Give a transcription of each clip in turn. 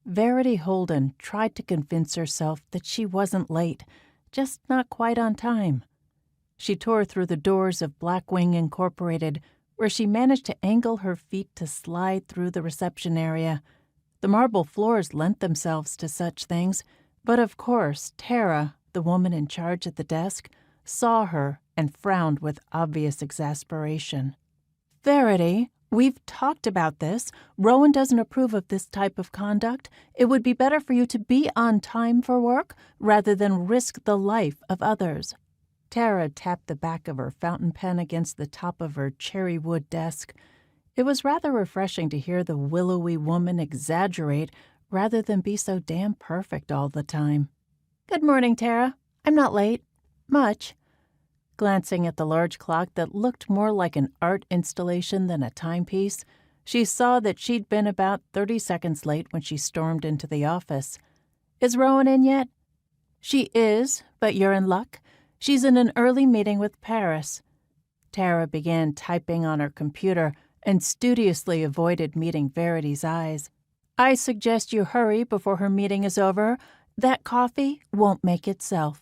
Verity Holden tried to convince herself that she wasn't late, just not quite on time. She tore through the doors of Blackwing Incorporated, where she managed to angle her feet to slide through the reception area. The marble floors lent themselves to such things, but of course Tara, the woman in charge at the desk, saw her and frowned with obvious exasperation. "Verity, we've talked about this. Rowan doesn't approve of this type of conduct. It would be better for you to be on time for work rather than risk the life of others." Tara tapped the back of her fountain pen against the top of her cherry wood desk. It was rather refreshing to hear the willowy woman exaggerate rather than be so damn perfect all the time. "Good morning, Tara. I'm not late. Much." Glancing at the large clock that looked more like an art installation than a timepiece, she saw that she'd been about 30 seconds late when she stormed into the office. "Is Rowan in yet?" "She is, but you're in luck. She's in an early meeting with Paris." Tara began typing on her computer and studiously avoided meeting Verity's eyes. "I suggest you hurry before her meeting is over. That coffee won't make itself."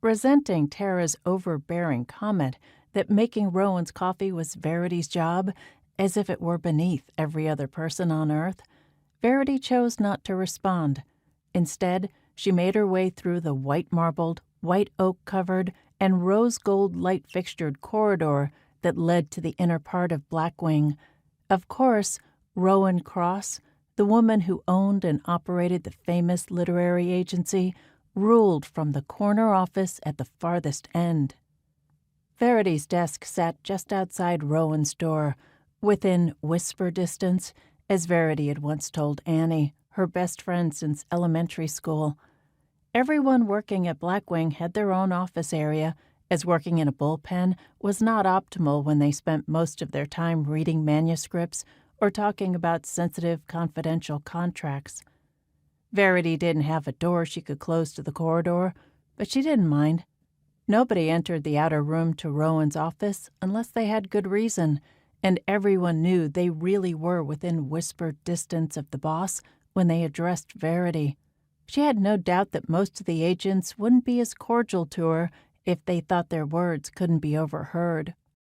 Resenting Tara's overbearing comment that making Rowan's coffee was Verity's job, as if it were beneath every other person on earth, Verity chose not to respond. Instead, she made her way through the white-marbled, white oak-covered, and rose-gold light-fixtured corridor that led to the inner part of Blackwing. Of course, Rowan Cross, the woman who owned and operated the famous literary agency, ruled from the corner office at the farthest end. Verity's desk sat just outside Rowan's door, within whisper distance, as Verity had once told Annie, her best friend since elementary school. Everyone working at Blackwing had their own office area, as working in a bullpen was not optimal when they spent most of their time reading manuscripts or talking about sensitive, confidential contracts. Verity didn't have a door she could close to the corridor, but she didn't mind. Nobody entered the outer room to Rowan's office unless they had good reason, and everyone knew they really were within whispered distance of the boss when they addressed Verity. She had no doubt that most of the agents wouldn't be as cordial to her if they thought their words couldn't be overheard